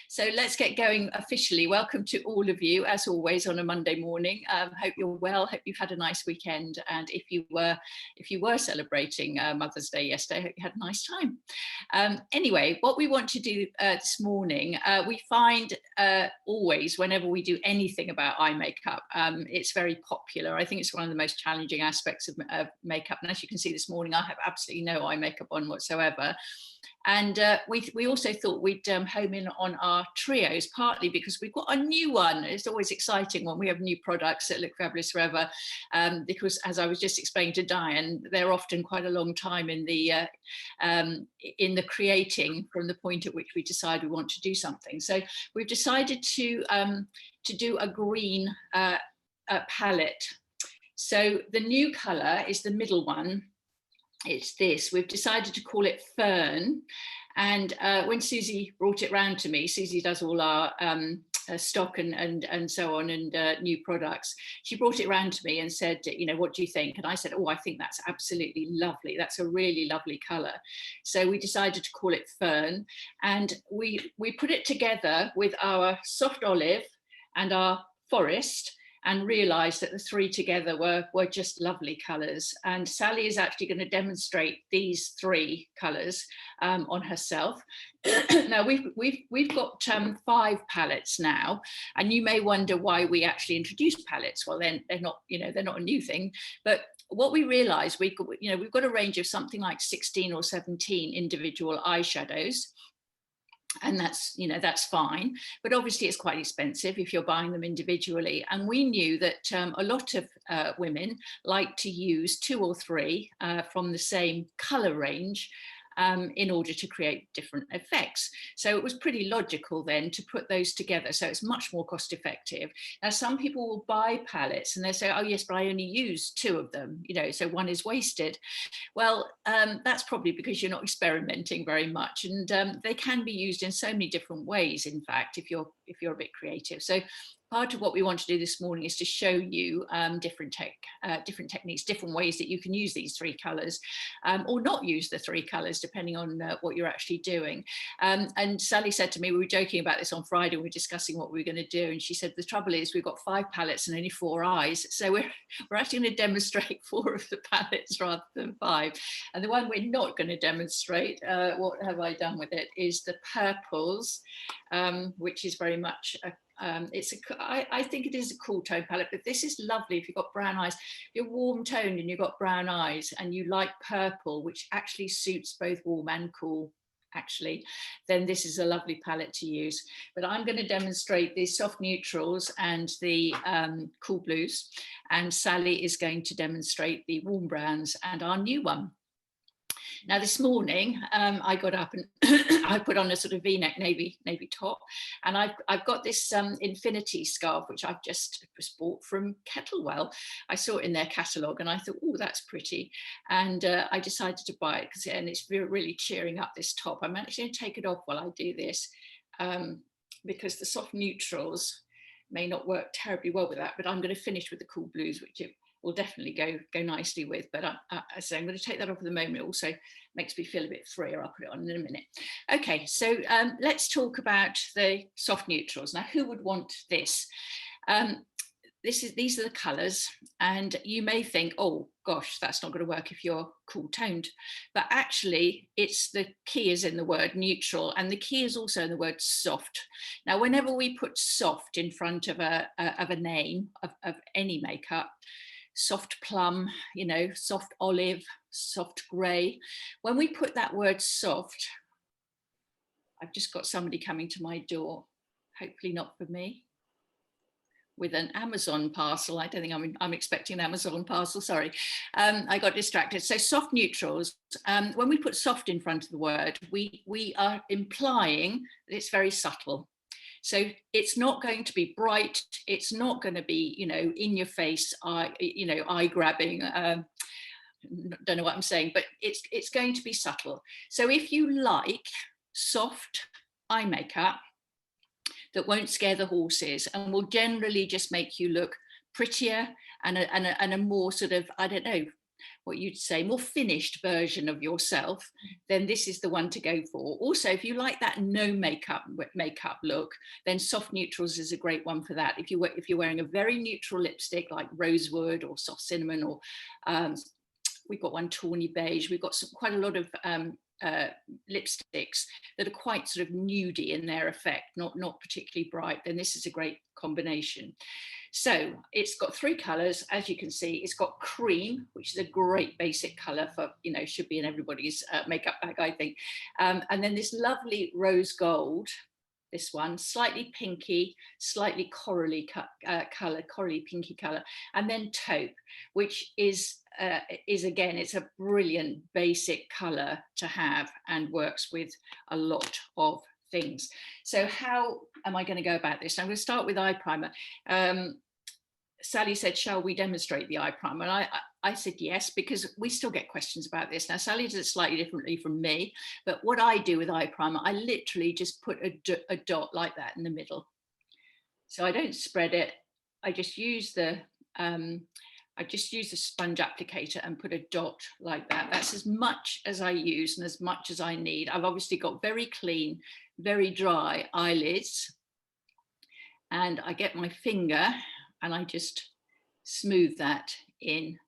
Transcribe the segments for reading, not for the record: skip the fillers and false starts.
So let's get going officially. Welcome to all of you, as always, on a Monday morning. Hope you're well. Hope you've had a nice weekend. And if you were celebrating Mother's Day yesterday, I hope you had a nice time. Anyway, what we want to do this morning, we find always, whenever we do anything about eye makeup, it's very popular. I think it's one of the most challenging aspects of makeup. And as you can see this morning, I have absolutely no eye makeup on whatsoever. And we also thought we'd home in on our trios, partly because we've got a new one. It's always exciting when we have new products that look fabulous forever, because as I was just explaining to Diane, they're often quite a long time in the creating from the point at which we decide we want to do something. So we've decided to do a green palette. So the new colour is the middle one. It's this. We've decided to call it Fern, and when Susie brought it round to me, Susie does all our stock and so on, and new products. She brought it round to me and said, you know, what do you think? And I said, oh, I think that's absolutely lovely. That's a really lovely colour. So we decided to call it Fern, and we put it together with our soft olive and our forest, and realised that the three together were just lovely colours. And Sally is actually going to demonstrate these three colours on herself. Now we've got 5 palettes now, and you may wonder why we actually introduced palettes. Well, then they're not a new thing, but what we realised, we've got a range of something like 16 or 17 individual eyeshadows. And that's fine, but obviously it's quite expensive if you're buying them individually. And we knew that a lot of women like to use 2 or 3 from the same colour range in order to create different effects. So it was pretty logical then to put those together. So it's much more cost effective. Now, some people will buy palettes and they say, oh yes, but I only use 2 of them, so one is wasted. Well, that's probably because you're not experimenting very much, and they can be used in so many different ways, in fact, if you're a bit creative. So part of what we want to do this morning is to show you different techniques, different ways that you can use these 3 colours, or not use the 3 colours, depending on what you're actually doing. And Sally said to me, we were joking about this on Friday, we were discussing what we were going to do, and she said, the trouble is we've got 5 palettes and only 4 eyes, so we're actually going to demonstrate 4 of the palettes rather than 5. And the one we're not going to demonstrate, what have I done with it, is the purples, which is very much I think it is a cool tone palette, but this is lovely if you've got brown eyes. If you're warm toned and you've got brown eyes and you like purple, which actually suits both warm and cool, actually, then this is a lovely palette to use. But I'm going to demonstrate the soft neutrals and the cool blues, and Sally is going to demonstrate the warm browns and our new one. Now this morning I got up and I put on a sort of V-neck navy top, and I've got this infinity scarf which I've just bought from Kettlewell. I saw it in their catalogue and I thought, oh, that's pretty, and I decided to buy it and it's really cheering up this top. I'm actually going to take it off while I do this because the soft neutrals may not work terribly well with that, but I'm going to finish with the cool blues, which will definitely go nicely with. But so I'm going to take that off at the moment. It also makes me feel a bit freer. I'll put it on in a minute. Okay, so let's talk about the soft neutrals. Now, who would want this? These are the colours, and you may think, oh gosh, that's not going to work if you're cool toned, but actually it's the key is in the word neutral, and the key is also in the word soft. Now, whenever we put soft in front of a name of any makeup, soft plum, soft olive, soft grey, when we put that word soft, I've just got somebody coming to my door, hopefully not for me, with an Amazon parcel. I don't think I'm expecting an Amazon parcel, sorry. I got distracted. So soft neutrals, when we put soft in front of the word, we are implying that it's very subtle. So it's not going to be bright, it's not going to be, in your face, eye grabbing, don't know what I'm saying, but it's going to be subtle. So if you like soft eye makeup that won't scare the horses and will generally just make you look prettier and a more sort of, I don't know, what you'd say, more finished version of yourself, then this is the one to go for. Also, if you like that no makeup look, then soft neutrals is a great one for that. If you're wearing a very neutral lipstick like rosewood or soft cinnamon, or we've got one tawny beige, we've got quite a lot of lipsticks that are quite sort of nudie in their effect, not particularly bright, then this is a great combination. So it's got 3 colors, as you can see. It's got cream, which is a great basic color for, you know, should be in everybody's makeup bag, I think. And then this lovely rose gold, this one, slightly pinky, slightly corally color, corally pinky color, and then taupe, which is again, it's a brilliant basic color to have and works with a lot of things. So how am I going to go about this? I'm going to start with eye primer. Sally said, shall we demonstrate the eye primer? And I said yes, because we still get questions about this. Now, Sally does it slightly differently from me, but what I do with eye primer, I literally just put a dot like that in the middle. So I don't spread it. I just use the sponge applicator and put a dot like that. That's as much as I use and as much as I need. I've obviously got very clean, very dry eyelids. And I get my finger and I just smooth that in.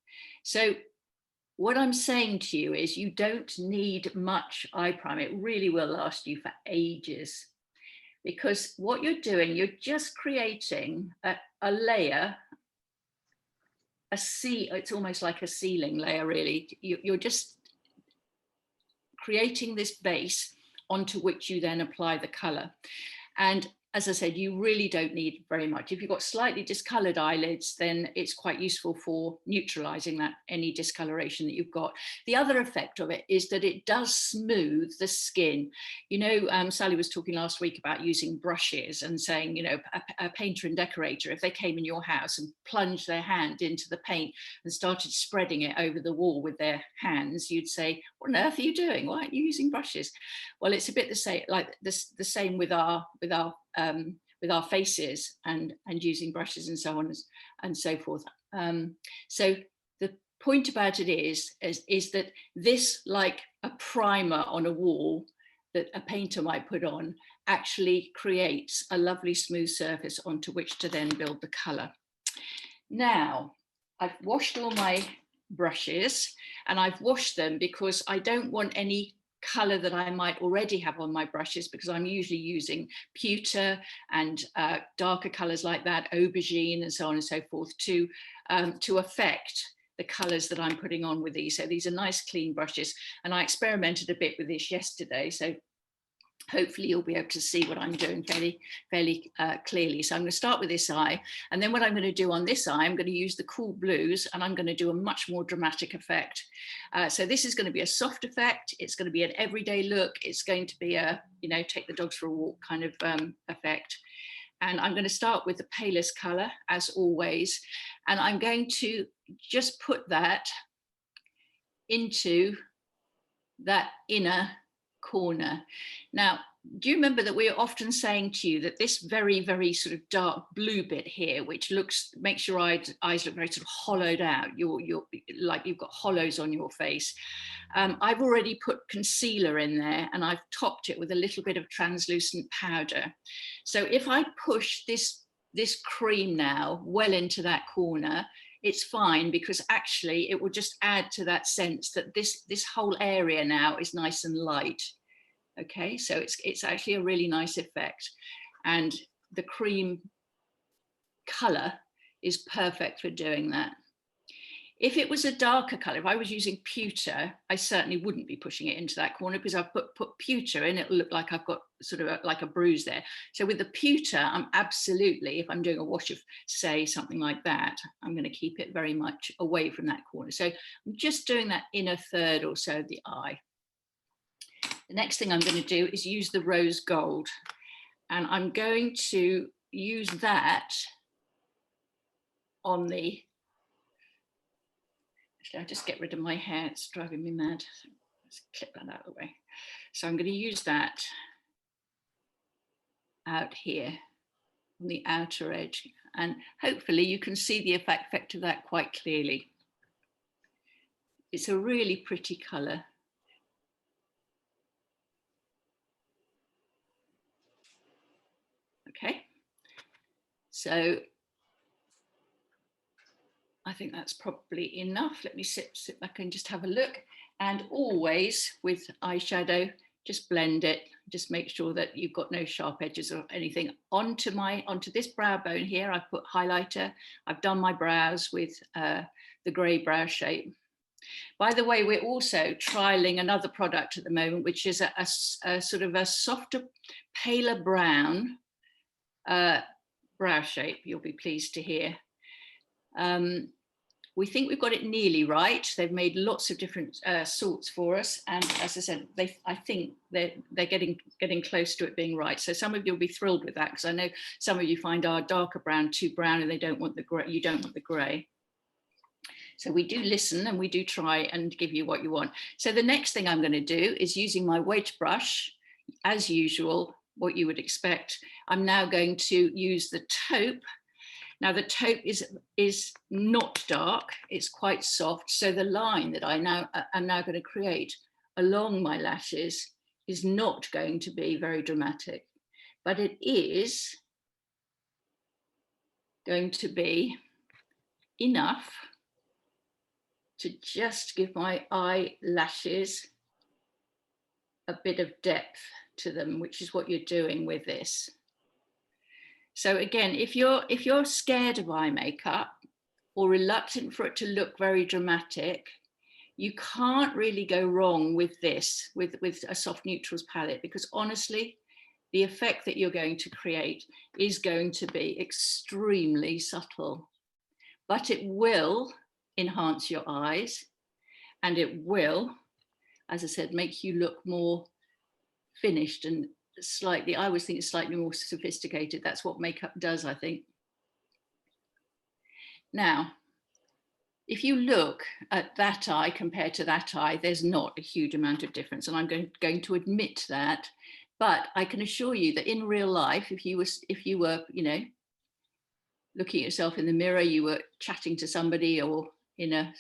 So what I'm saying to you is you don't need much eye primer. It really will last you for ages, because what you're doing, you're just creating a layer, it's almost like a ceiling layer, really. You're just creating this base onto which you then apply the color. And as I said, you really don't need very much. If you've got slightly discolored eyelids, then it's quite useful for neutralizing that, any discoloration that you've got. The other effect of it is that it does smooth the skin. You know, Sally was talking last week about using brushes and saying, you know, a painter and decorator, if they came in your house and plunged their hand into the paint and started spreading it over the wall with their hands, you'd say, what on earth are you doing? Why aren't you using brushes? Well, it's a bit the same, like this, the same with our faces and using brushes and so on and so forth. So the point about it is that this, like a primer on a wall that a painter might put on, actually creates a lovely smooth surface onto which to then build the color. Now, I've washed all my brushes, and I've washed them because I don't want any color that I might already have on my brushes, because I'm usually using pewter and darker colors like that, aubergine and so on and so forth, to affect the colors that I'm putting on with these. So these are nice clean brushes, and I experimented a bit with this yesterday, so hopefully you'll be able to see what I'm doing fairly clearly. So I'm going to start with this eye, and then what I'm going to do on this eye, I'm going to use the cool blues, and I'm going to do a much more dramatic effect. So this is going to be a soft effect. It's going to be an everyday look. It's going to be a, you know, take the dogs for a walk kind of effect. And I'm going to start with the palest color, as always, and I'm going to just put that into that inner corner. Now, do you remember that we're often saying to you that this very, very sort of dark blue bit here, which makes your eyes look very sort of hollowed out, you're like you've got hollows on your face. I've already put concealer in there, and I've topped it with a little bit of translucent powder. So if I push this cream now well into that corner, it's fine, because actually it will just add to that sense that this whole area now is nice and light. Okay, so it's actually a really nice effect, and the cream color is perfect for doing that. If it was a darker color, if I was using pewter, I certainly wouldn't be pushing it into that corner, because I've put pewter in, it'll look like I've got sort of like a bruise there. So with the pewter, I'm absolutely, if I'm doing a wash of, say, something like that, I'm going to keep it very much away from that corner. So I'm just doing that inner third or so of the eye. The next thing I'm going to do is use the rose gold, and I'm going to use that on the, actually I'll just get rid of my hair, it's driving me mad. Let's clip that out of the way. So I'm going to use that out here on the outer edge, and hopefully you can see the effect of that quite clearly. It's a really pretty colour. Okay, so I think that's probably enough. Let me sit back and just have a look. And always with eyeshadow, just blend it. Just make sure that you've got no sharp edges or anything. Onto this brow bone here, I've put highlighter. I've done my brows with the grey brow shape. By the way, we're also trialing another product at the moment, which is a sort of a softer, paler brown brow shape. You'll be pleased to hear. We think we've got it nearly right. They've made lots of different sorts for us, and as I said, I think they're getting close to it being right. So some of you will be thrilled with that, because I know some of you find our darker brown too brown, and they don't want the grey. You don't want the grey. So we do listen and we do try and give you what you want. So the next thing I'm going to do is, using my wedge brush, as usual, what you would expect, I'm now going to use the taupe. Now the taupe is not dark, it's quite soft. So the line that I'm now going to create along my lashes is not going to be very dramatic, but it is going to be enough to just give my eyelashes a bit of depth to them, which is what you're doing with this. So again, if you're scared of eye makeup or reluctant for it to look very dramatic, you can't really go wrong with this, with a soft neutrals palette, because honestly, the effect that you're going to create is going to be extremely subtle, but it will enhance your eyes, and it will, as I said, make you look more finished and slightly, I always think it's slightly more sophisticated. That's what makeup does, I think. Now, if you look at that eye compared to that eye, there's not a huge amount of difference, and I'm going to admit that. But I can assure you that in real life, if you were, you know, looking at yourself in the mirror, you were chatting to somebody, or in a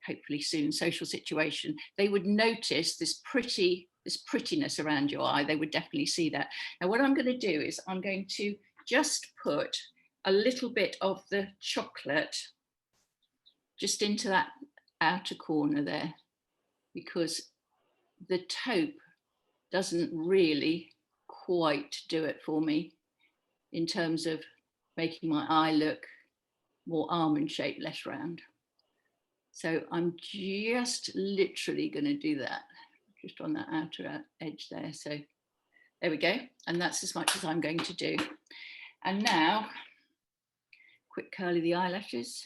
hopefully soon social situation, they would notice this prettiness around your eye. They would definitely see that. Now what I'm going to do is I'm going to just put a little bit of the chocolate just into that outer corner there, because the taupe doesn't really quite do it for me in terms of making my eye look more almond shaped, less round. So I'm just literally going to do that, just on that outer edge there. So there we go. And that's as much as I'm going to do. And now, quick curl of the eyelashes.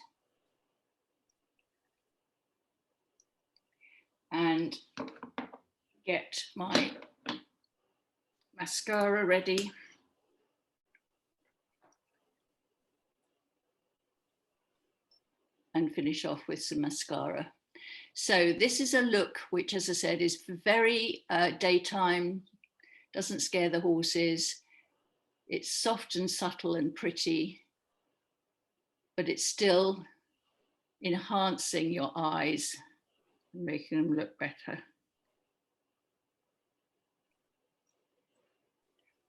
And get my mascara ready. And finish off with some mascara. So this is a look which, as I said, is very daytime, doesn't scare the horses. It's soft and subtle and pretty, but it's still enhancing your eyes and making them look better.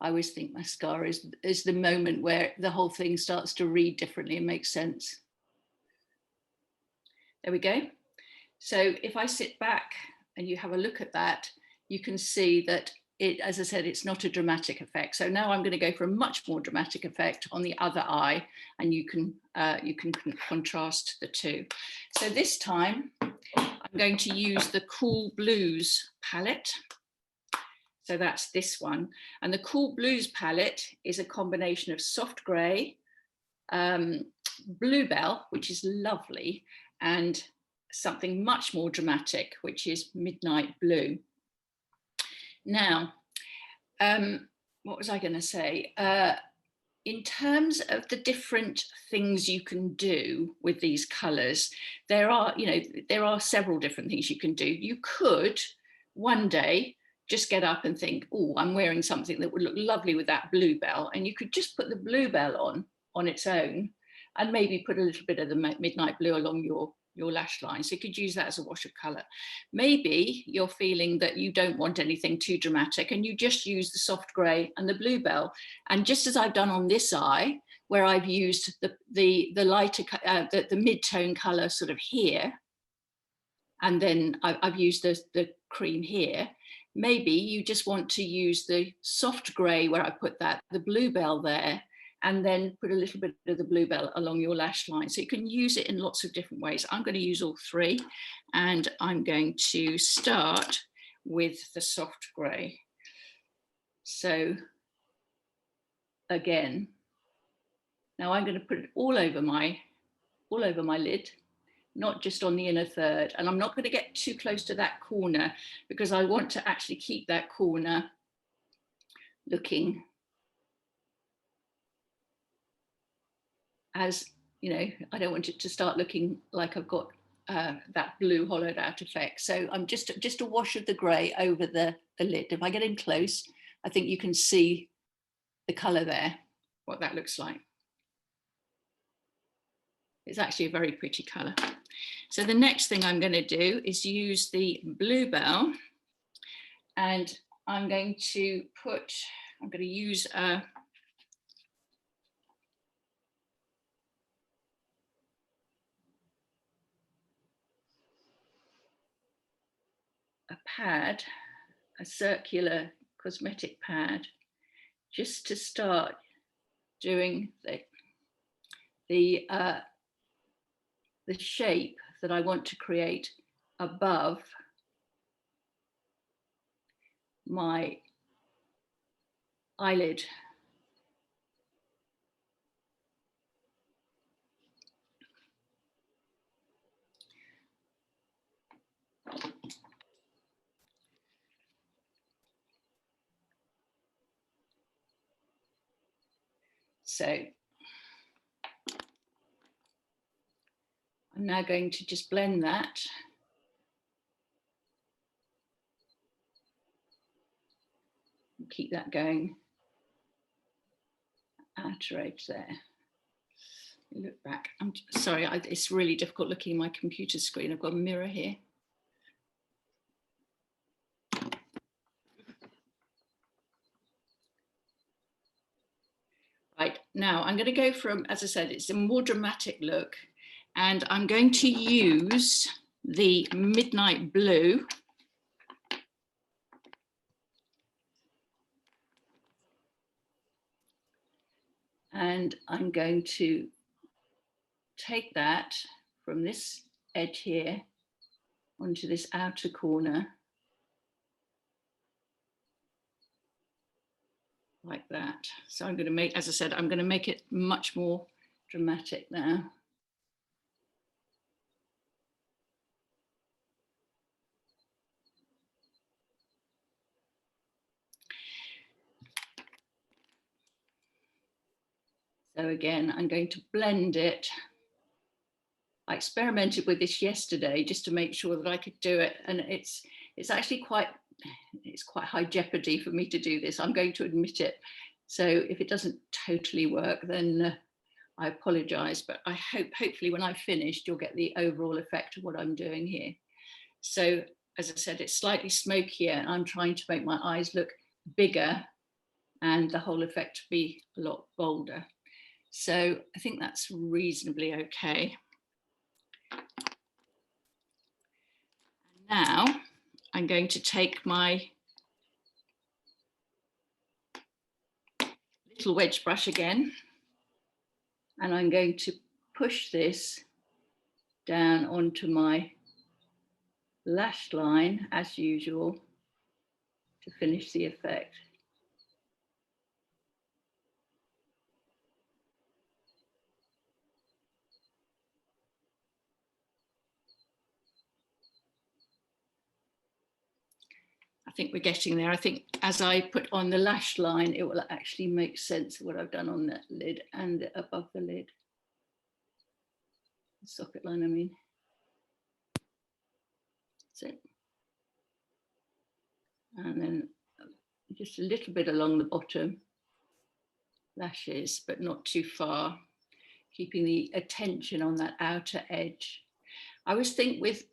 I always think mascara is the moment where the whole thing starts to read differently and make sense. There we go. So if I sit back and you have a look at that, you can see that it, as I said, it's not a dramatic effect. So now I'm going to go for a much more dramatic effect on the other eye, and you can contrast the two. So this time I'm going to use the Cool Blues palette. So that's this one. And the Cool Blues palette is a combination of soft grey, bluebell, which is lovely, and something much more dramatic, which is midnight blue. Now, what was I going to say? In terms of the different things you can do with these colours, there are several different things you can do. You could one day just get up and think, oh, I'm wearing something that would look lovely with that bluebell, and you could just put the bluebell on its own, and maybe put a little bit of the midnight blue along your lash line. So you could use that as a wash of colour. Maybe you're feeling that you don't want anything too dramatic and you just use the soft grey and the bluebell. And just as I've done on this eye, where I've used the lighter, the mid-tone colour sort of here, and then I've used the cream here, maybe you just want to use the soft grey where I put that, the bluebell there, and then put a little bit of the bluebell along your lash line. So you can use it in lots of different ways. I'm going to use all three, and I'm going to start with the soft grey. So again, now I'm going to put it all over my lid, not just on the inner third. And I'm not going to get too close to that corner because I want to actually keep that corner looking as, you know, I don't want it to start looking like I've got that blue hollowed out effect. So I'm just a wash of the grey over the lid. If I get in close, I think you can see the colour there, what that looks like. It's actually a very pretty colour. So the next thing I'm going to do is use the bluebell, and I'm going to use a pad, a circular cosmetic pad, just to start doing the shape that I want to create above my eyelid. So I'm now going to just blend that. Keep that going. Outer edge there. Look back. I'm sorry, it's really difficult looking at my computer screen. I've got a mirror here. Right, now I'm going to go from, as I said, it's a more dramatic look, and I'm going to use the Midnight Blue. And I'm going to take that from this edge here onto this outer corner, like that. So I'm going to make, as I said, I'm going to make it much more dramatic now. So again, I'm going to blend it. I experimented with this yesterday just to make sure that I could do it, and it's actually quite high jeopardy for me to do this. I'm going to admit it. So if it doesn't totally work, then I apologize, but I hopefully when I've finished, you'll get the overall effect of what I'm doing here. So as I said, it's slightly smokier, and I'm trying to make my eyes look bigger and the whole effect be a lot bolder. So I think that's reasonably okay. Now I'm going to take my little wedge brush again, and I'm going to push this down onto my lash line as usual to finish the effect. I think we're getting there. I think as I put on the lash line, it will actually make sense of what I've done on that lid and above the lid. The socket line, I mean. That's it. And then just a little bit along the bottom lashes, but not too far, keeping the attention on that outer edge. I always think with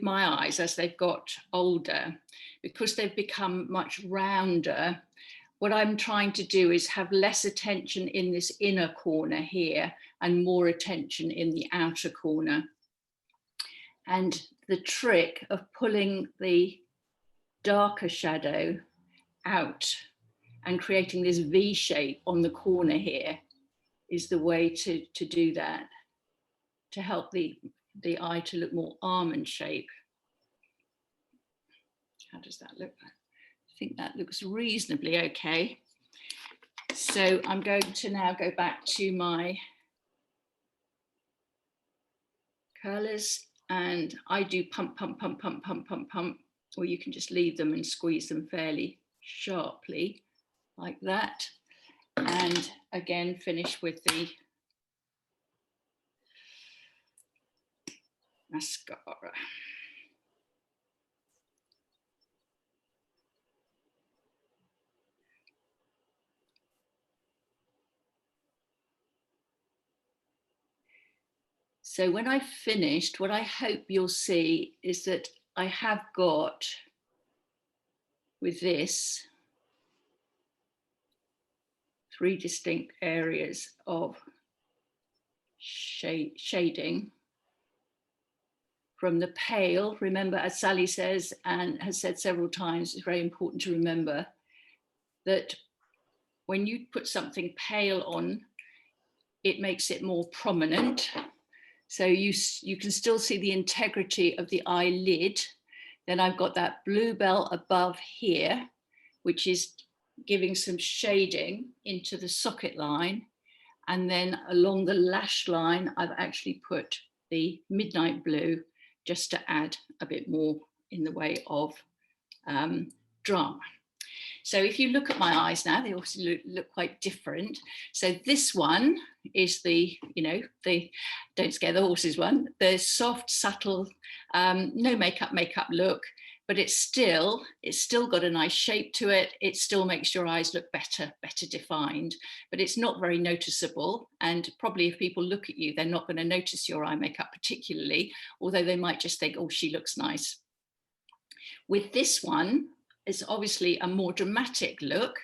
my eyes as they've got older, because they've become much rounder, what I'm trying to do is have less attention in this inner corner here and more attention in the outer corner. And the trick of pulling the darker shadow out and creating this V shape on the corner here is the way to do that, to help the eye to look more almond shape. How does that look? I think that looks reasonably okay. So I'm going to now go back to my curlers, and I do pump, pump, pump, pump, pump, pump, pump, or you can just leave them and squeeze them fairly sharply like that. And again, finish with the mascara. So when I've finished, what I hope you'll see is that I have got, with this, 3 distinct areas of shading. From the pale, remember, as Sally says and has said several times, it's very important to remember that when you put something pale on, it makes it more prominent. So you can still see the integrity of the eyelid. Then I've got that bluebell above here, which is giving some shading into the socket line. And then along the lash line, I've actually put the midnight blue just to add a bit more in the way of drama. So if you look at my eyes now, they also look quite different. So this one is the, the don't scare the horses one, the soft, subtle, no makeup look, but it's still got a nice shape to it. It still makes your eyes look better defined, but it's not very noticeable. And probably if people look at you, they're not going to notice your eye makeup particularly, although they might just think, oh, she looks nice. With this one, it's obviously a more dramatic look.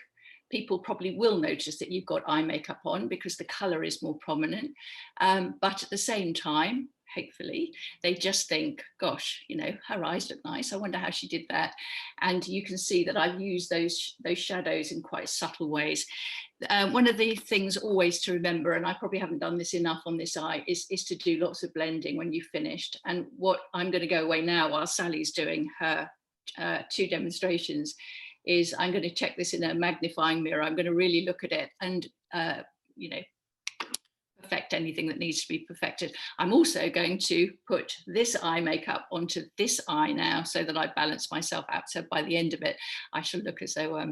People probably will notice that you've got eye makeup on because the colour is more prominent. But at the same time, hopefully, they just think, gosh, her eyes look nice. I wonder how she did that. And you can see that I've used those shadows in quite subtle ways. One of the things always to remember, and I probably haven't done this enough on this eye, is to do lots of blending when you've finished. And what I'm going to go away now while Sally's doing her 2 demonstrations is I'm going to check this in a magnifying mirror. I'm going to really look at it and perfect anything that needs to be perfected. I'm also going to put this eye makeup onto this eye now so that I balance myself out. So by the end of it, I shall look as though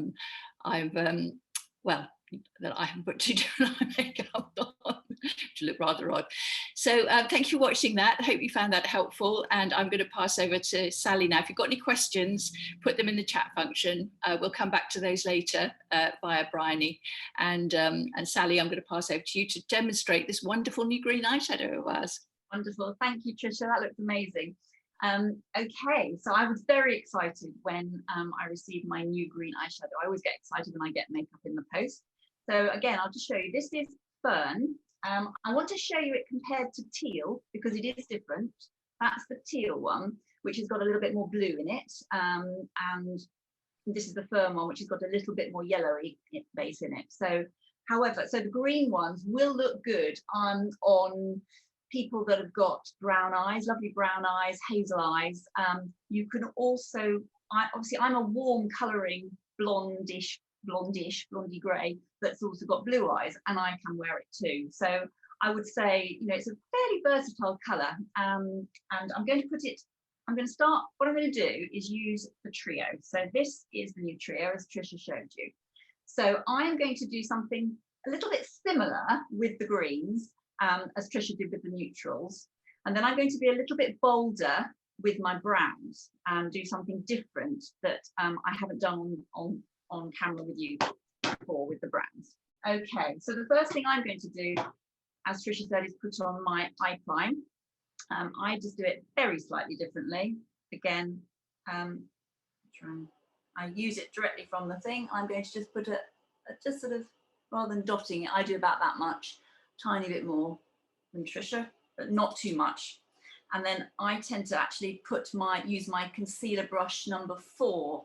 that I haven't put 2 different eye makeup on, which look rather odd. So thank you for watching that. I hope you found that helpful. And I'm going to pass over to Sally now. If you've got any questions, put them in the chat function. We'll come back to those later via Bryony. And Sally, I'm going to pass over to you to demonstrate this wonderful new green eyeshadow of ours. Wonderful. Thank you, Tricia. That looks amazing. Okay, so I was very excited when I received my new green eyeshadow. I always get excited when I get makeup in the post. So again, I'll just show you. This is Fern. I want to show you it compared to teal because it is different. That's the teal one, which has got a little bit more blue in it. And this is the Fern one, which has got a little bit more yellowy base in it. So, however, so the green ones will look good on people that have got brown eyes, lovely brown eyes, hazel eyes. You can also, obviously I'm a warm colouring blondie grey that's also got blue eyes, and I can wear it too. So I would say, it's a fairly versatile colour. And I'm going to start, what I'm going to do is use the trio. So this is the new trio, as Tricia showed you. So I'm going to do something a little bit similar with the greens, as Tricia did with the neutrals. And then I'm going to be a little bit bolder with my browns and do something different that I haven't done on camera with you before with the browns. Okay, so the first thing I'm going to do, as Tricia said, is put on my eye prime. I just do it very slightly differently. Again, I use it directly from the thing. I'm going to just put just sort of, rather than dotting it, I do about that much, tiny bit more than Tricia, but not too much. And then I tend to actually use my concealer brush number 4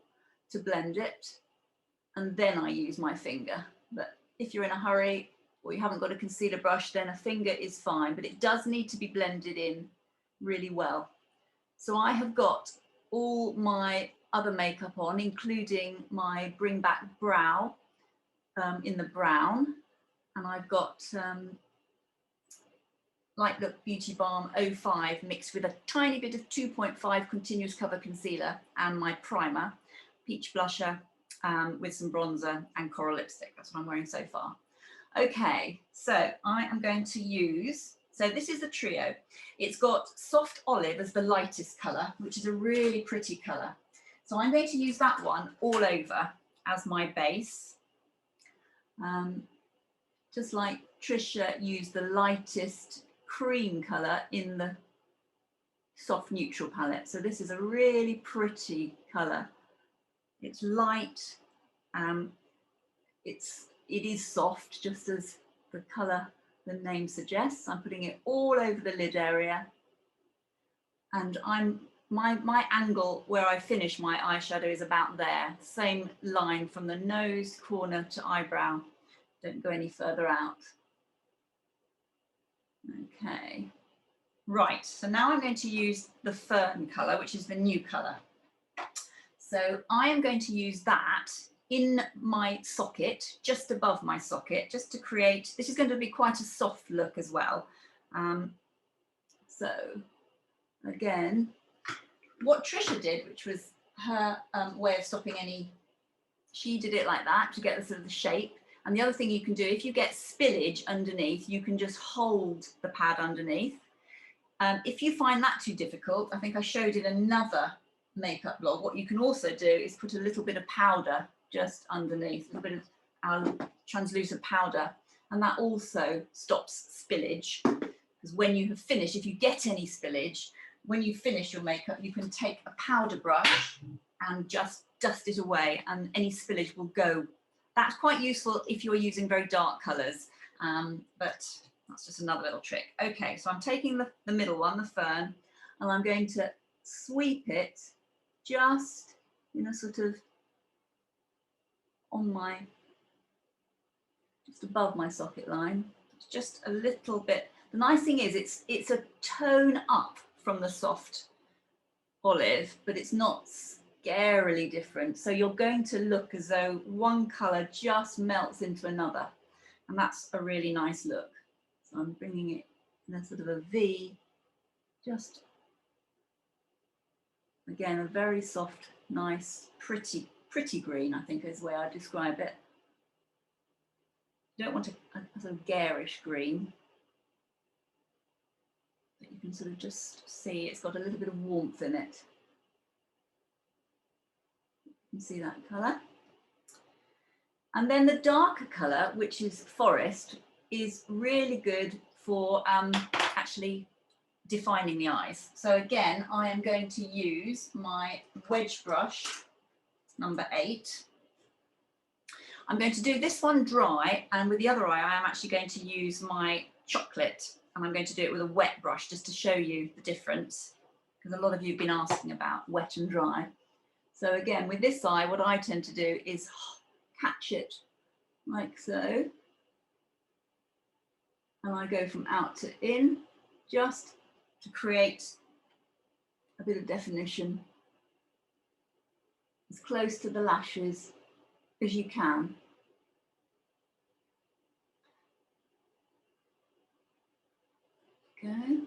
to blend it. And then I use my finger. But if you're in a hurry or you haven't got a concealer brush, then a finger is fine, but it does need to be blended in really well. So I have got all my other makeup on, including my Bring Back Brow in the brown. And I've got Light Look Beauty Balm 05 mixed with a tiny bit of 2.5 Continuous Cover Concealer and my primer, Peach Blusher with some bronzer and coral lipstick. That's what I'm wearing so far. Okay, so I am going to use, so this is the trio. It's got Soft Olive as the lightest colour, which is a really pretty colour. So I'm going to use that one all over as my base. Just like Tricia used the lightest cream colour in the soft neutral palette. So this is a really pretty colour. It's light, it is soft, just as the colour the name suggests. I'm putting it all over the lid area, and my angle where I finish my eyeshadow is about there. Same line from the nose corner to eyebrow. Don't go any further out. Okay, right, so now I'm going to use the Fern colour, which is the new colour. So I am going to use that in my socket, just above my socket, just to create, this is going to be quite a soft look as well. So again, what Tricia did, which was her way of stopping any, she did it like that to get the sort of the shape. And the other thing you can do, if you get spillage underneath, you can just hold the pad underneath. If you find that too difficult, I think I showed in another makeup blog, what you can also do is put a little bit of powder just underneath, a little bit of our translucent powder, and that also stops spillage. Because when you have finished, if you get any spillage, when you finish your makeup, you can take a powder brush and just dust it away, and any spillage will go. That's quite useful if you're using very dark colours, but that's just another little trick. Okay, so I'm taking the middle one, the Fern, and I'm going to sweep it just in a sort of just above my socket line, just a little bit. The nice thing is it's a tone up from the Soft Olive, but it's not scarily different. So you're going to look as though one colour just melts into another, and that's a really nice look. So I'm bringing it in a sort of a V, just again a very soft, nice, pretty green, I think is the way I describe it. You don't want a sort of garish green, but you can sort of just see it's got a little bit of warmth in it. You can see that colour. And then the darker colour, which is Forest, is really good for actually defining the eyes. So again, I am going to use my wedge brush number 8. I'm going to do this one dry, and with the other eye I am actually going to use my chocolate, and I'm going to do it with a wet brush just to show you the difference, because a lot of you have been asking about wet and dry. So again, with this eye, what I tend to do is catch it like so, and I go from out to in just to create a bit of definition as close to the lashes as you can. Okay.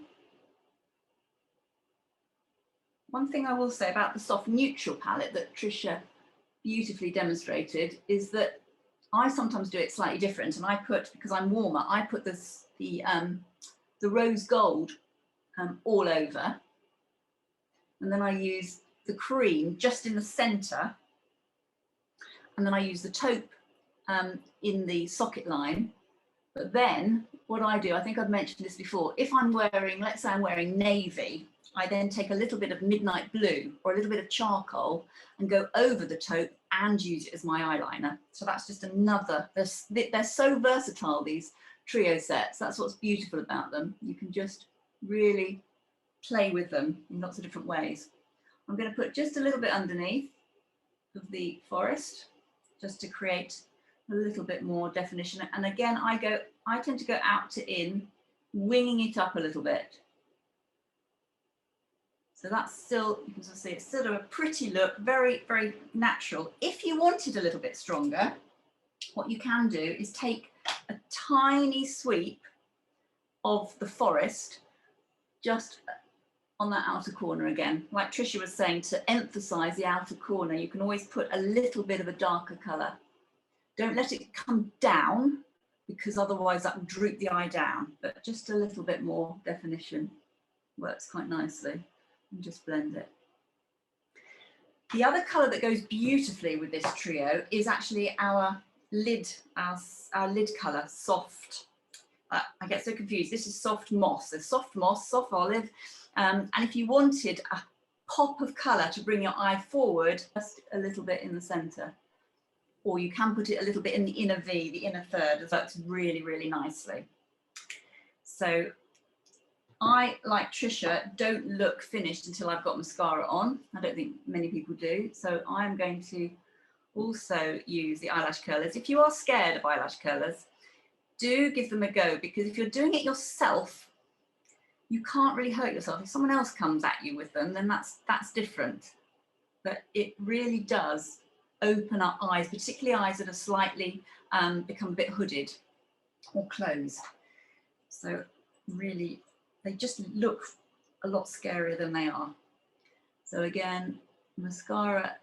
One thing I will say about the soft neutral palette that Tricia beautifully demonstrated is that I sometimes do it slightly different, and I put, because I'm warmer, I put the rose gold all over, and then I use the cream just in the centre, and then I use the taupe in the socket line, But then what I do, I think I've mentioned this before, if I'm wearing, let's say I'm wearing navy, I then take a little bit of midnight blue or a little bit of charcoal and go over the taupe and use it as my eyeliner. So that's just another, they're so versatile, these trio sets. That's what's beautiful about them. You can just really play with them in lots of different ways. I'm going to put just a little bit underneath of the forest, just to create a little bit more definition. And again, I tend to go out to in, winging it up a little bit. So that's still, you can see it's still a pretty look, very, very natural. If you wanted a little bit stronger, what you can do is take a tiny sweep of the forest just on that outer corner again. Like Tricia was saying, to emphasize the outer corner, you can always put a little bit of a darker color. Don't let it come down, because otherwise that will droop the eye down, but just a little bit more definition works quite nicely. And just blend it. The other color that goes beautifully with this trio is actually our lid, our lid color, soft. I get so confused. This is soft moss. So soft moss, soft olive. And if you wanted a pop of color to bring your eye forward, just a little bit in the center. Or you can put it a little bit in the inner V, the inner third. It works really, really nicely. So I, like Tricia, don't look finished until I've got mascara on. I don't think many people do. So I'm going to also use the eyelash curlers. If you are scared of eyelash curlers, do give them a go, because if you're doing it yourself, you can't really hurt yourself. If someone else comes at you with them, then that's different. But it really does open up eyes, particularly eyes that are slightly become a bit hooded or closed. So really, they just look a lot scarier than they are. So again, mascara.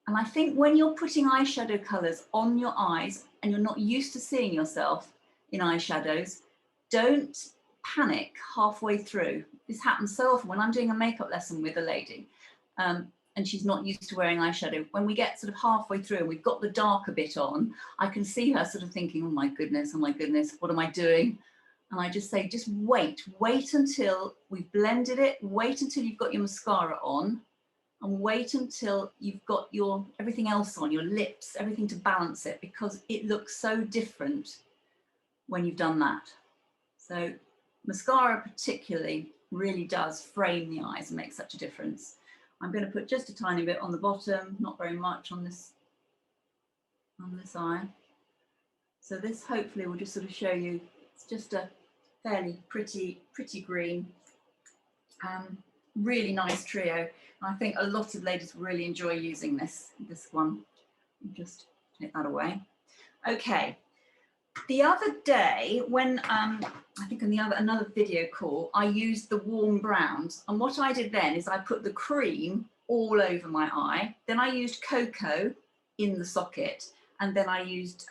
And I think when you're putting eyeshadow colors on your eyes and you're not used to seeing yourself in eyeshadows, don't panic halfway through. This happens so often when I'm doing a makeup lesson with a lady and she's not used to wearing eyeshadow. When we get sort of halfway through and we've got the darker bit on, I can see her sort of thinking, oh my goodness, what am I doing? And I just say, just wait until we've blended it, wait until you've got your mascara on, and wait until you've got everything else on, your lips, everything to balance it, because it looks so different when you've done that. So mascara particularly really does frame the eyes and make such a difference. I'm going to put just a tiny bit on the bottom, not very much on this eye. So this hopefully will just sort of show you, it's just a fairly pretty green, really nice trio. And I think a lot of ladies really enjoy using this one. Just take that away. Okay. The other day, when I think in another video call, I used the warm browns, and what I did then is I put the cream all over my eye. Then I used cocoa in the socket, and then I used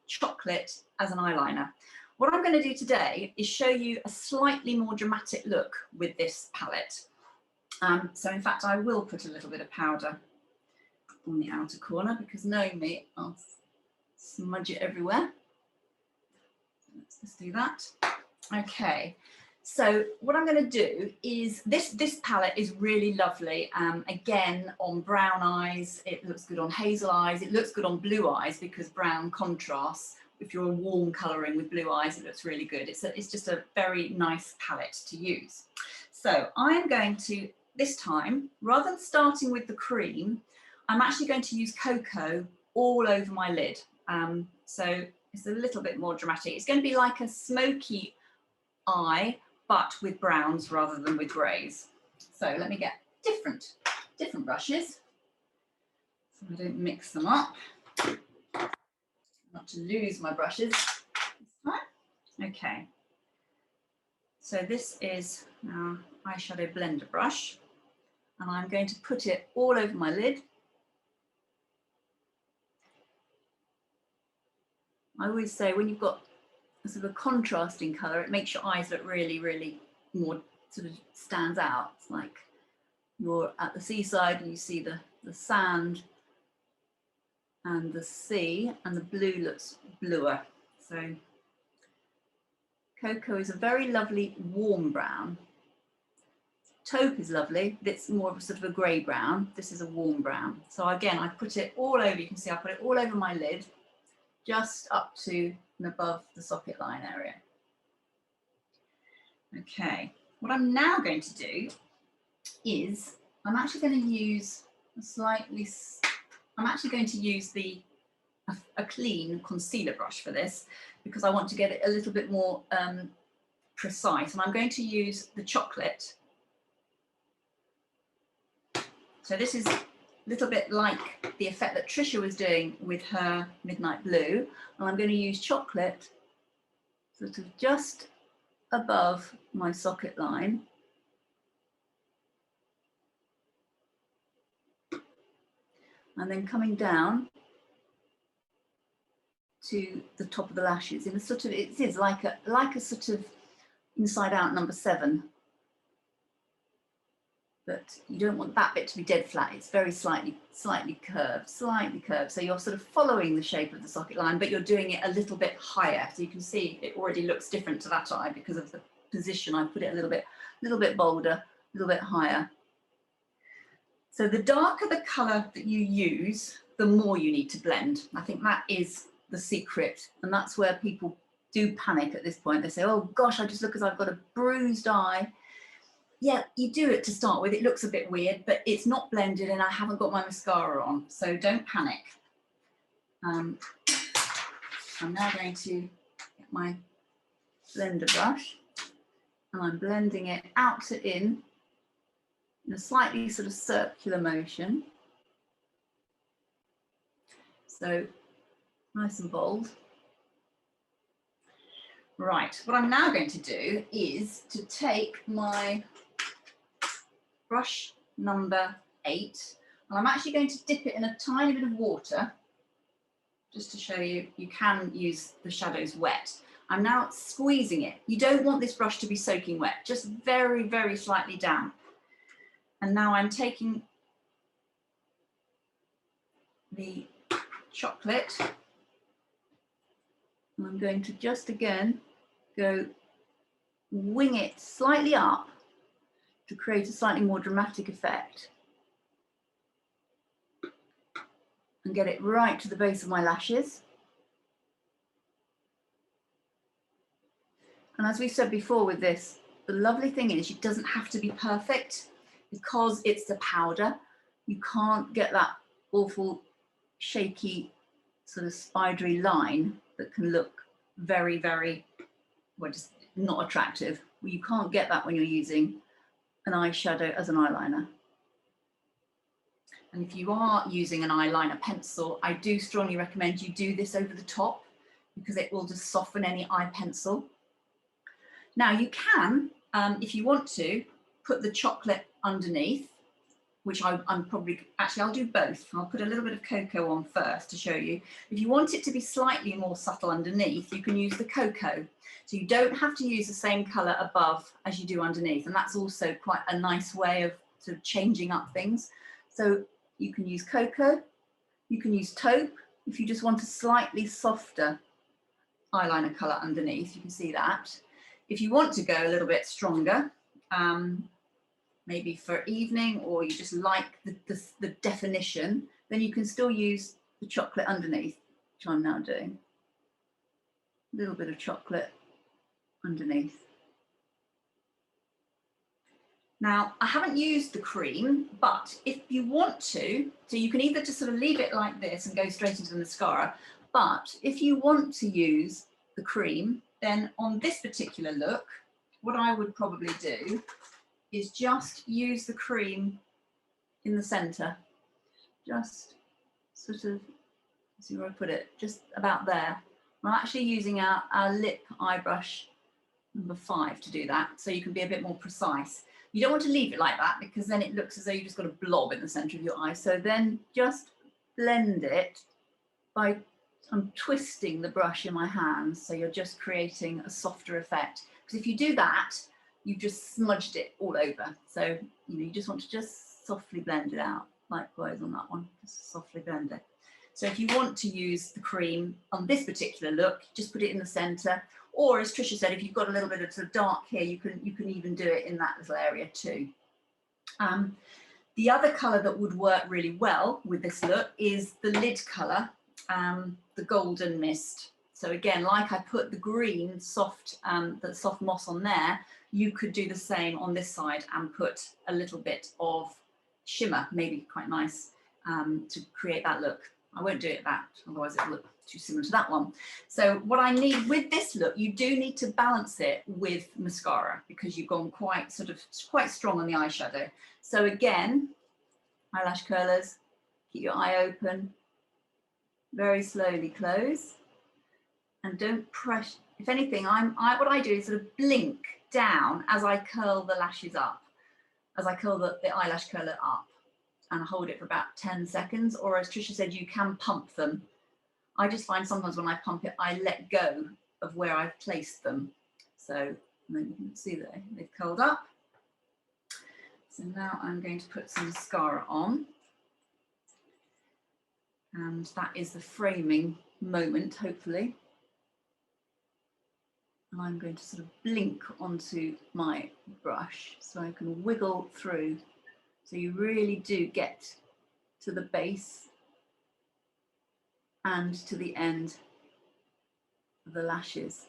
chocolate as an eyeliner. What I'm going to do today is show you a slightly more dramatic look with this palette. So in fact, I will put a little bit of powder on the outer corner, because knowing me, I'll smudge it everywhere. Let's just do that. Okay, so what I'm going to do is, this palette is really lovely. Again, on brown eyes, it looks good on hazel eyes, it looks good on blue eyes, because brown contrasts. If you're a warm colouring with blue eyes, it looks really good. It's just a very nice palette to use. So I'm going to, this time, rather than starting with the cream, I'm actually going to use cocoa all over my lid. So it's a little bit more dramatic. It's going to be like a smoky eye, but with browns rather than with greys. So let me get different brushes, so I don't mix them up. Not to lose my brushes this time. Okay. So this is our eyeshadow blender brush, and I'm going to put it all over my lid. I always say when you've got a sort of a contrasting colour, it makes your eyes look really, really more sort of stands out. It's like you're at the seaside and you see the sand and the sea, and the blue looks bluer. So Cocoa is a very lovely warm brown. Taupe is lovely, but it's more of a sort of a grey brown. This is a warm brown. So again, I put it all over, you can see I put it all over my lid, just up to and above the socket line area. Okay, what I'm now going to do is I'm actually going to use a clean concealer brush for this, because I want to get it a little bit more precise, and I'm going to use the chocolate. So this is a little bit like the effect that Tricia was doing with her Midnight Blue, and I'm going to use chocolate sort of just above my socket line. And then coming down to the top of the lashes in a sort of, it is like a sort of inside out number 7. But you don't want that bit to be dead flat. It's very slightly curved. So you're sort of following the shape of the socket line, but you're doing it a little bit higher. So you can see it already looks different to that eye because of the position. I put it a little bit bolder, a little bit higher. So the darker the color that you use, the more you need to blend. I think that is the secret. And that's where people do panic at this point. They say, oh gosh, I just look as I've got a bruised eye. Yeah, you do it to start with. It looks a bit weird, but it's not blended and I haven't got my mascara on. So don't panic. I'm now going to get my blender brush and I'm blending it out to in a slightly sort of circular motion. So nice and bold. Right, what I'm now going to do is to take my brush number 8, and I'm actually going to dip it in a tiny bit of water, just to show you, you can use the shadows wet. I'm now squeezing it. You don't want this brush to be soaking wet, just very, very slightly damp. And now I'm taking the chocolate, and I'm going to just again go wing it slightly up to create a slightly more dramatic effect and get it right to the base of my lashes. And as we said before with this, the lovely thing is it doesn't have to be perfect because it's the powder. You can't get that awful shaky sort of spidery line that can look very, very, well, just not attractive. Well, you can't get that when you're using an eyeshadow as an eyeliner. And if you are using an eyeliner pencil, I do strongly recommend you do this over the top because it will just soften any eye pencil. Now you can, if you want to, put the chocolate underneath, which I'm probably, actually I'll do both. I'll put a little bit of cocoa on first to show you. If you want it to be slightly more subtle underneath, you can use the cocoa. So you don't have to use the same colour above as you do underneath. And that's also quite a nice way of sort of changing up things. So you can use cocoa, you can use taupe. If you just want a slightly softer eyeliner colour underneath, you can see that. If you want to go a little bit stronger, maybe for evening, or you just like the definition, then you can still use the chocolate underneath, which I'm now doing. A little bit of chocolate underneath. Now, I haven't used the cream, but if you want to, so you can either just sort of leave it like this and go straight into the mascara, but if you want to use the cream, then on this particular look, what I would probably do is just use the cream in the center. Just sort of, see where I put it, just about there. I'm actually using our lip eye brush number 5 to do that, so you can be a bit more precise. You don't want to leave it like that because then it looks as though you've just got a blob in the center of your eye. So then just blend it by, I'm twisting the brush in my hands, so you're just creating a softer effect. Because if you do that, you just smudged it all over. So you just want to just softly blend it out. Likewise on that one, just softly blend it. So if you want to use the cream on this particular look, just put it in the center. Or as Tricia said, if you've got a little bit of sort of dark here, you can even do it in that little area too. The other color that would work really well with this look is the lid color, the Golden Mist. So again, like I put the green soft, the soft moss on there, you could do the same on this side and put a little bit of shimmer, maybe quite nice, to create that look. I won't do it that, otherwise it'll look too similar to that one. So what I need with this look, you do need to balance it with mascara because you've gone quite strong on the eyeshadow. So again, eyelash curlers, keep your eye open, very slowly close, and don't press. If anything, what I do is sort of blink down as I curl the lashes up, as I curl the eyelash curler up, and hold it for about 10 seconds. Or as Tricia said, you can pump them. I just find sometimes when I pump it, I let go of where I've placed them. So then you can see that they've curled up. So now I'm going to put some mascara on. And that is the framing moment, hopefully. And I'm going to sort of blink onto my brush so I can wiggle through. So you really do get to the base and to the end of the lashes.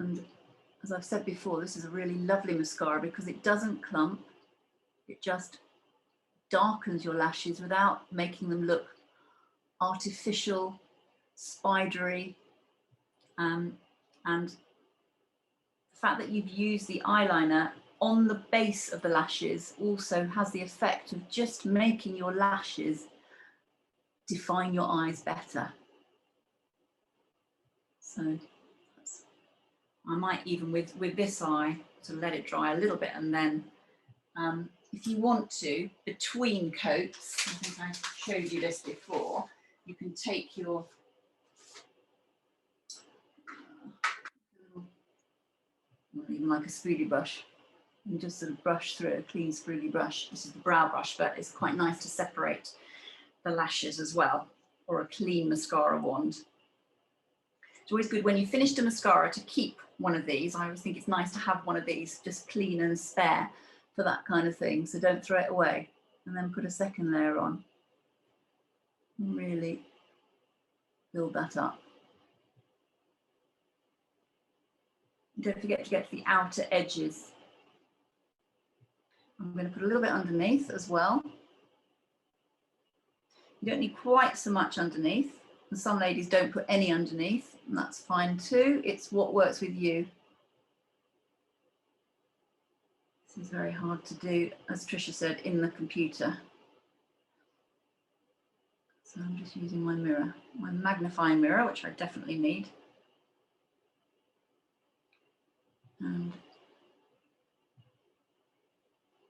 And as I've said before, this is a really lovely mascara because it doesn't clump. It just darkens your lashes without making them look artificial, spidery. And the fact that you've used the eyeliner on the base of the lashes also has the effect of just making your lashes define your eyes better. So I might even with this eye to let it dry a little bit, and then if you want to, between coats, I think I showed you this before, you can take your not even like a spoolie brush, and just sort of brush through a clean spoolie brush. This is the brow brush, but it's quite nice to separate the lashes as well, or a clean mascara wand. It's always good when you finish the mascara to keep one of these. I always think it's nice to have one of these just clean and spare for that kind of thing. So don't throw it away, and then put a second layer on and really build that up. Don't forget to get to the outer edges. I'm going to put a little bit underneath as well. You don't need quite so much underneath, and some ladies don't put any underneath, and that's fine too. It's what works with you. This is very hard to do, as Tricia said, in the computer. So I'm just using my mirror, my magnifying mirror, which I definitely need. And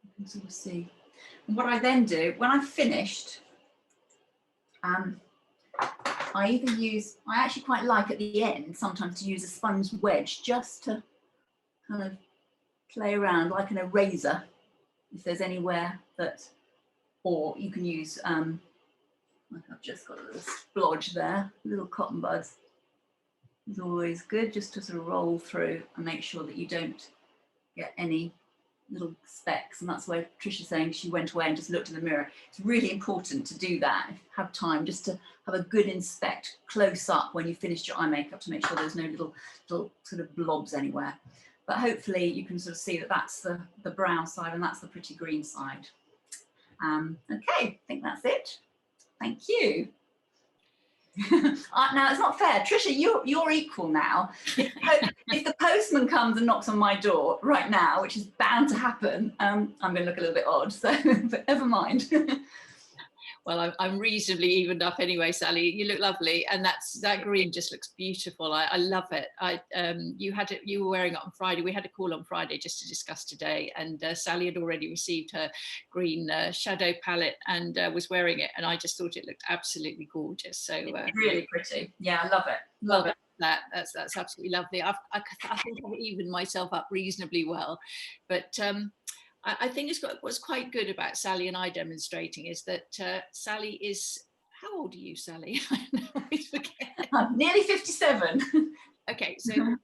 you can sort of see. And what I then do, when I've finished, I either use, I actually quite like at the end sometimes to use a sponge wedge just to kind of play around like an eraser, if there's anywhere that, or you can use, like I've just got a little splodge there, little cotton buds. It's always good just to sort of roll through and make sure that you don't get any little specks. And that's why Tricia's saying she went away and just looked in the mirror. It's really important to do that if you have time, just to have a good inspect close up when you finished your eye makeup to make sure there's no little sort of blobs anywhere. But hopefully you can sort of see that that's the brown side and that's the pretty green side. Okay, I think that's it. Thank you. Now it's not fair, Tricia. You're equal now. If the postman comes and knocks on my door right now, which is bound to happen, I'm going to look a little bit odd. So, but never mind. Well, I'm reasonably evened up anyway, Sally. You look lovely, and that green just looks beautiful. I love it. You were wearing it on Friday. We had a call on Friday just to discuss today, and Sally had already received her green shadow palette and was wearing it, and I just thought it looked absolutely gorgeous. So it's really pretty. Yeah, I love it. Love it. That's absolutely lovely. I think I've evened myself up reasonably well, but I think what's quite good about Sally and I demonstrating is that Sally is, how old are you, Sally? I always forget. I'm nearly 57. Okay, so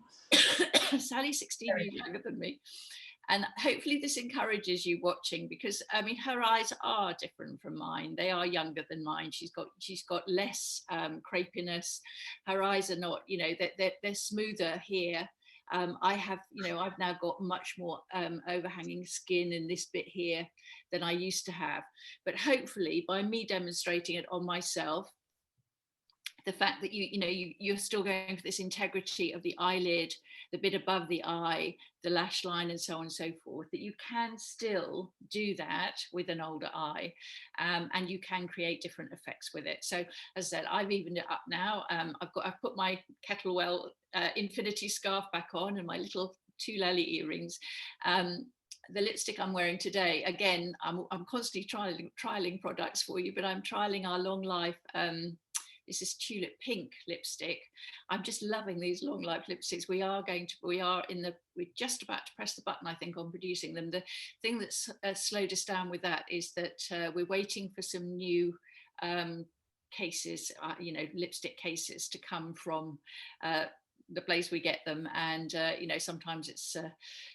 Sally's 16 years younger than me. And hopefully this encourages you watching, because I mean, her eyes are different from mine. They are younger than mine. She's got less crepiness. Her eyes are not, you know, they're smoother here. I have, you know, I've now got much more overhanging skin in this bit here than I used to have. But hopefully by me demonstrating it on myself, the fact that you're still going for this integrity of the eyelid, the bit above the eye, the lash line, and so on and so forth, that you can still do that with an older eye, and you can create different effects with it. So as I said, I've evened it up now. I've put my Kettlewell infinity scarf back on and my little tulele earrings. The lipstick I'm wearing today, again, I'm constantly trialing products for you, but I'm trialing our Long Life. This is tulip pink lipstick. I'm just loving these Long Life lipsticks. We're just about to press the button, I think, on producing them. The thing that's slowed us down with that is that we're waiting for some new cases, lipstick cases to come from the place we get them, and sometimes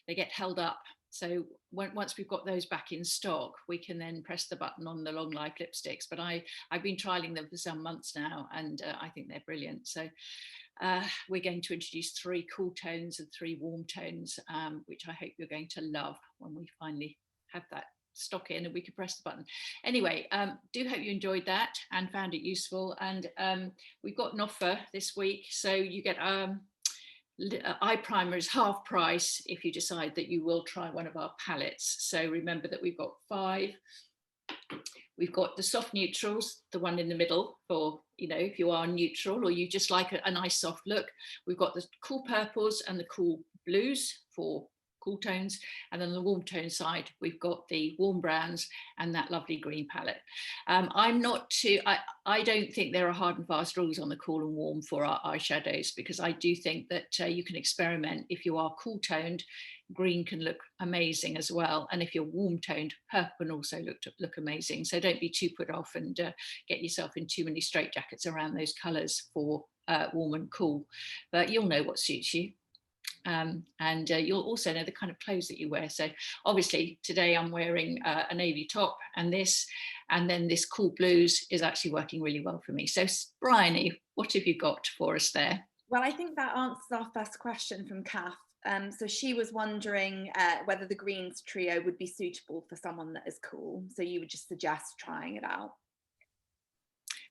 they get held up. So once we've got those back in stock, we can then press the button on the Long Life lipsticks. But I've been trialing them for some months now, and I think they're brilliant. So we're going to introduce 3 cool tones and 3 warm tones, which I hope you're going to love when we finally have that stock in and we can press the button. Anyway, do hope you enjoyed that and found it useful. And we've got an offer this week, so you get eye primer is half price if you decide that you will try one of our palettes. So remember that we've got 5. We've got the soft neutrals, the one in the middle for, if you are neutral or you just like a nice soft look. We've got the cool purples and the cool blues for cool tones, and then on the warm tone side we've got the warm browns and that lovely green palette. I don't think there are hard and fast rules on the cool and warm for our eyeshadows, because I do think that you can experiment. If you are cool toned, green can look amazing as well, and if you're warm toned, purple can also look amazing. So don't be too put off and get yourself in too many straitjackets around those colors for warm and cool, but you'll know what suits you. And you'll also know the kind of clothes that you wear. So obviously today I'm wearing a navy top and then this cool blues is actually working really well for me. So Bryony, what have you got for us there? Well, I think that answers our first question from Kath. So she was wondering whether the greens trio would be suitable for someone that is cool. So you would just suggest trying it out.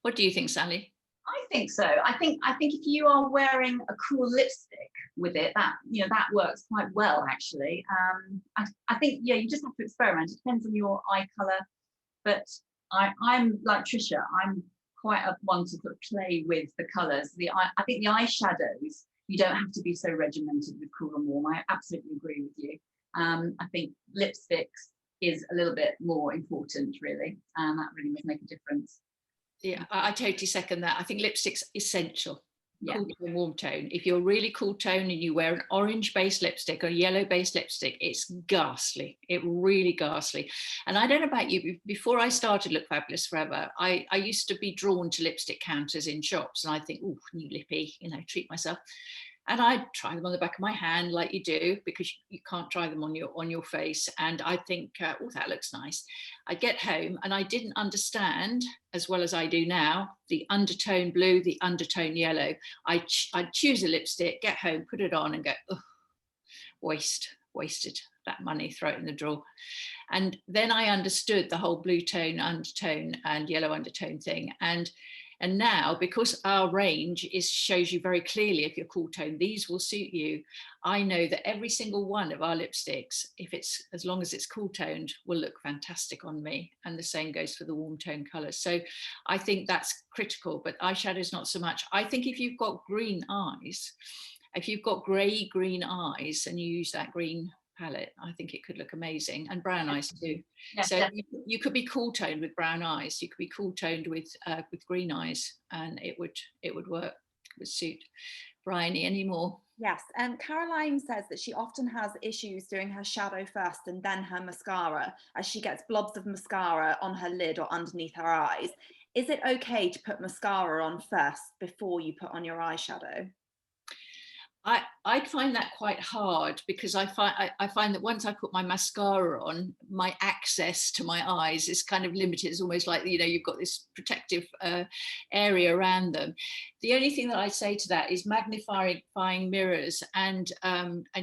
What do you think, Sally? I think so. I think if you are wearing a cool lipstick with it, that works quite well actually. I think you just have to experiment. It depends on your eye color, but I'm like Tricia. I'm quite a one to sort of play with the colors. I think the eyeshadows, you don't have to be so regimented with cool and warm. I absolutely agree with you. I think lipsticks is a little bit more important really, and that really does make a difference. Yeah, I totally second that. I think lipstick's essential. Yeah. Cool and warm tone. If you're really cool tone and you wear an orange based lipstick or yellow based lipstick, it's ghastly. It really ghastly. And I don't know about you, before I started Look Fabulous Forever, I used to be drawn to lipstick counters in shops, and I think, oh, new lippy, treat myself. And I'd try them on the back of my hand like you do, because you can't try them on your face. And I think, oh, that looks nice. I'd get home and I didn't understand, as well as I do now, the undertone blue, the undertone yellow. I'd choose a lipstick, get home, put it on and go, oh, wasted that money, throw it in the drawer. And then I understood the whole blue tone, undertone and yellow undertone thing. And now, because our range shows you very clearly if you're cool tone, these will suit you. I know that every single one of our lipsticks, as long as it's cool toned, will look fantastic on me. And the same goes for the warm tone colors. So I think that's critical, but eyeshadows not so much. I think if you've got green eyes, if you've got grey green eyes and you use that green palette, I think it could look amazing, and brown eyes too. Yeah, so you could be cool toned with brown eyes, you could be cool toned with green eyes, and it would work, it would suit. Bryony, any more? Yes, and Caroline says that she often has issues doing her shadow first and then her mascara, as she gets blobs of mascara on her lid or underneath her eyes. Is it okay to put mascara on first before you put on your eyeshadow? I'd find that quite hard, because I find that once I put my mascara on, my access to my eyes is kind of limited. It's almost like, you know, you've got this protective area around them. The only thing that I say to that is magnifying mirrors and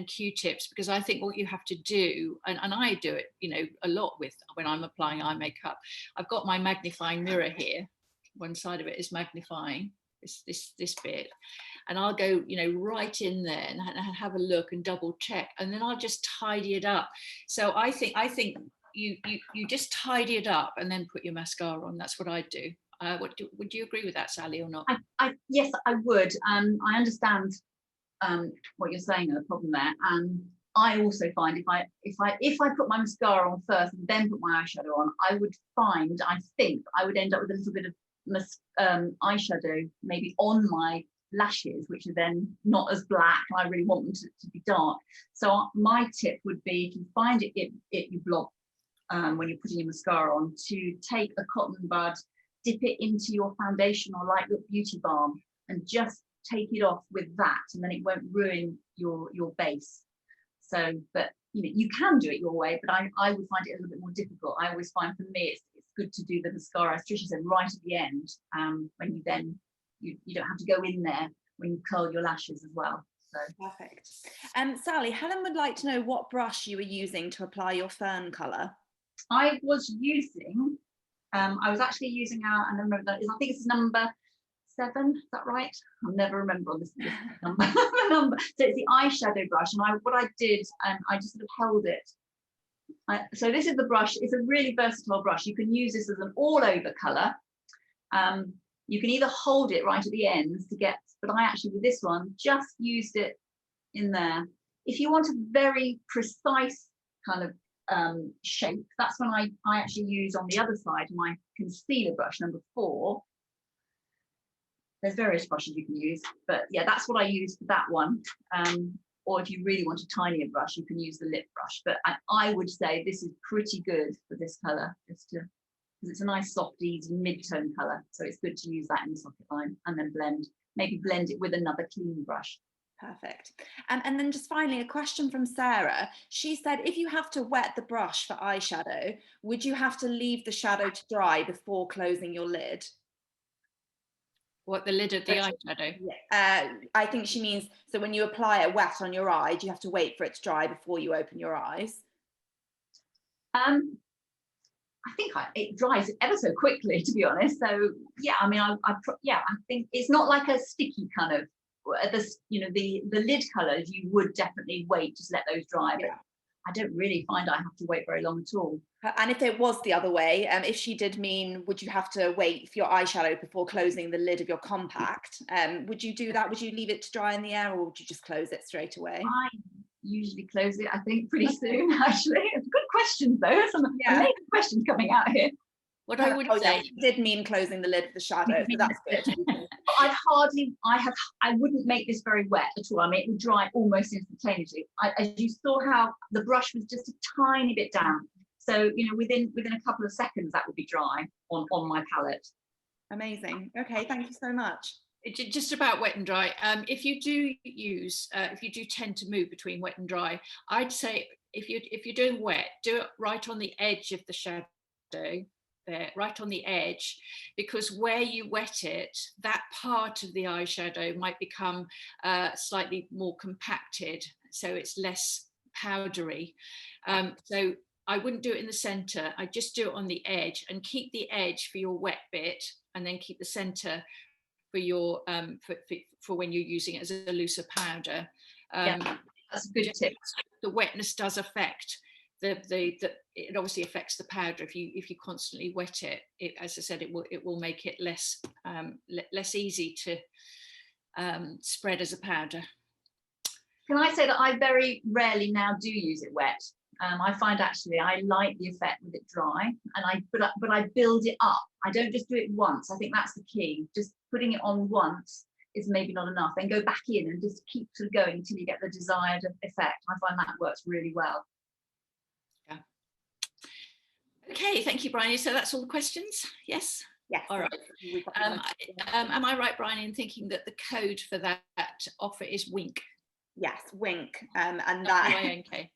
Q-tips, because I think what you have to do, and I do it, you know, a lot with when I'm applying eye makeup. I've got my magnifying mirror here. One side of it is magnifying, this bit, and I'll go, you know, right in there and have a look and double check, and then I'll just tidy it up. So I think you just tidy it up and then put your mascara on. That's what I do. Would you agree with that, Sally, or not? Yes, I would. I understand what you're saying, the problem there. I also find if I put my mascara on first and then put my eyeshadow on, I think I would end up with a little bit of eyeshadow maybe on my lashes, which are then not as black, and I really want them to be dark. So my tip would be, if you find you blob when you're putting your mascara on, to take a cotton bud, dip it into your foundation or light look beauty balm, and just take it off with that, and then it won't ruin your base. So, but you know, you can do it your way, but I would find it a little bit more difficult. I always find, for me, it's good to do the mascara, as Tricia said, right at the end, when you then you don't have to go in there when you curl your lashes as well. So perfect. Sally, Helen would like to know what brush you were using to apply your fern colour. I was using, I was actually using I remember that I think it's number 7. Is that right? I'll never remember on this number. So it's the eyeshadow brush, and what I did, I just sort of held it. So this is the brush. It's a really versatile brush. You can use this as an all-over colour. You can either hold it right at the ends to get, but I actually, with this one, just used it in there. If you want a very precise kind of shape, that's when I actually use on the other side my concealer brush, number 4. There's various brushes you can use, but yeah, that's what I use for that one. Or if you really want a tinier brush, you can use the lip brush. But I would say this is pretty good for this colour, because it's a nice soft, easy mid-tone colour. So it's good to use that in the socket line, and then maybe blend it with another clean brush. Perfect. And then just finally, a question from Sarah. She said, if you have to wet the brush for eyeshadow, would you have to leave the shadow to dry before closing your lid? What, the lid of the eyeshadow? I think she means, so when you apply it wet on your eye, do you have to wait for it to dry before you open your eyes? I think it dries ever so quickly, to be honest. So yeah, I mean, I think it's not like a sticky kind of, the lid colours, you would definitely wait, just let those dry. But I don't really find I have to wait very long at all. And if it was the other way, if she did mean, would you have to wait for your eyeshadow before closing the lid of your compact? Would you do that? Would you leave it to dry in the air, or would you just close it straight away? I usually close it, I think, pretty soon, actually. It's good questions, though. Some amazing questions coming out here. What I would say, she did mean closing the lid of the shadow, so that's good. I wouldn't make this very wet at all. I mean, it would dry almost instantaneously. As you saw how the brush was just a tiny bit damp. So, you know, within a couple of seconds, that would be dry on my palette. Amazing. Okay, thank you so much. Just about wet and dry. If you do tend to move between wet and dry, I'd say if you're doing wet, do it right on the edge of the shadow. There, right on the edge, because where you wet it, that part of the eyeshadow might become slightly more compacted, so it's less powdery. So I wouldn't do it in the center. I just do it on the edge, and keep the edge for your wet bit, and then keep the center for your for when you're using it as a looser powder. That's a good tip. The wetness does affect it obviously affects the powder. If you constantly wet it, as I said, it will make it less easy to spread as a powder. Can I say that I very rarely now do use it wet? I find actually I like the effect with it dry, and but I build it up. I don't just do it once. I think that's the key. Just putting it on once is maybe not enough, then go back in and just keep sort of going until you get the desired effect. I find that works really well. Yeah. Okay, thank you, Bryony. So that's all the questions? Yes? Yes. All right. Am I right, Bryony, in thinking that the code for that offer is WINK? Yes, WINK. And that. W-I-N-K.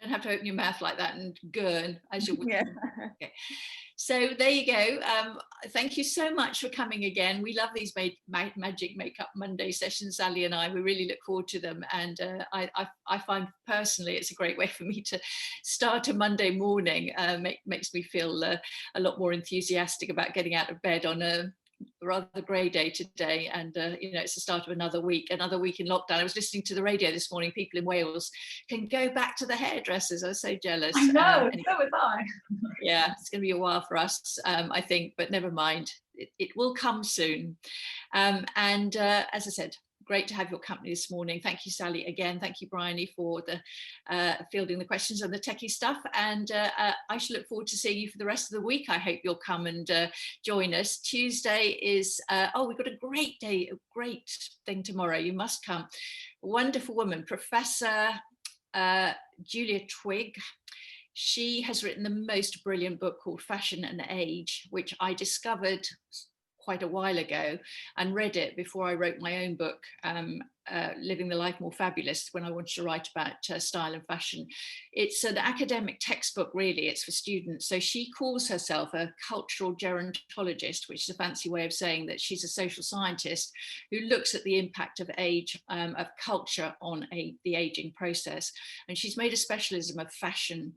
Don't have to open your mouth like that and gurn as you're yeah. Okay. So there you go. Thank you so much for coming again. We love these Magic Makeup Monday sessions, Sally and I. We really look forward to them, and I find personally it's a great way for me to start a Monday morning. Makes me feel a lot more enthusiastic about getting out of bed on a rather grey day today, and you know, it's the start of another week in lockdown. I was listening to the radio this morning. People in Wales can go back to the hairdressers. I was so jealous. I know, so was I. Yeah, it's going to be a while for us, I think, but never mind. It will come soon. And as I said, great to have your company this morning. Thank you, Sally, again. Thank you, Bryony, for the fielding the questions and the techie stuff. And I shall look forward to seeing you for the rest of the week. I hope you'll come and join us. Tuesday is, we've got a great day, a great thing tomorrow. You must come. A wonderful woman, Professor Julia Twigg. She has written the most brilliant book called Fashion and Age, which I discovered quite a while ago and read it before I wrote my own book, Living the Life More Fabulous, when I wanted to write about style and fashion. It's an academic textbook, really. It's for students. So she calls herself a cultural gerontologist, which is a fancy way of saying that she's a social scientist who looks at the impact of age, of culture on the aging process. And she's made a specialism of fashion.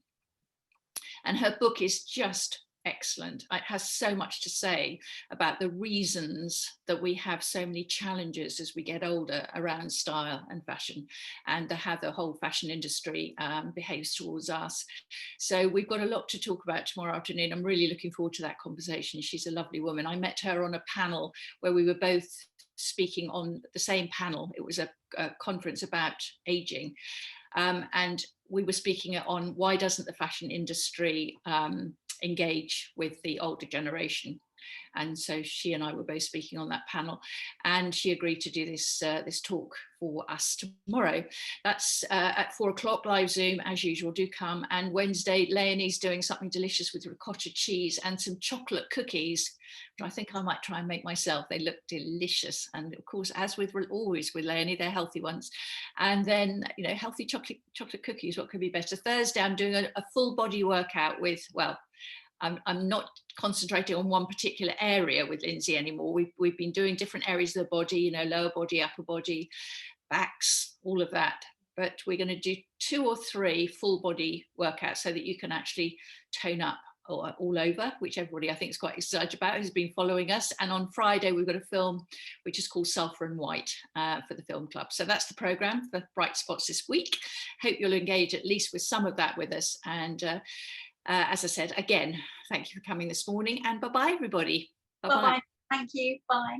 And her book is just excellent. It has so much to say about the reasons that we have so many challenges as we get older around style and fashion, and how the whole fashion industry behaves towards us. So we've got a lot to talk about tomorrow afternoon. I'm really looking forward to that conversation. She's a lovely woman. I met her on a panel where we were both speaking on the same panel. It was a conference about aging. And we were speaking on why doesn't the fashion industry engage with the older generation. And so she and I were both speaking on that panel, and she agreed to do this this talk for us tomorrow. That's at 4 o'clock, live Zoom as usual. Do come. And Wednesday, Leonie's doing something delicious with ricotta cheese and some chocolate cookies, which I think I might try and make myself. They look delicious, and of course, as with always with Leonie, they're healthy ones. And then, you know, healthy chocolate cookies. What could be better? Thursday, I'm doing a full body workout with, well, I'm not concentrating on one particular area with Lindsay anymore. We've been doing different areas of the body, you know, lower body, upper body, backs, all of that. But we're going to do 2 or 3 full body workouts so that you can actually tone up all over, which everybody I think is quite excited about, who's been following us. And on Friday, we've got a film which is called Sulphur and White for the film club. So that's the programme for Bright Spots this week. Hope you'll engage at least with some of that with us. And as I said, again, thank you for coming this morning, and bye-bye, everybody. Bye-bye. Thank you. Bye.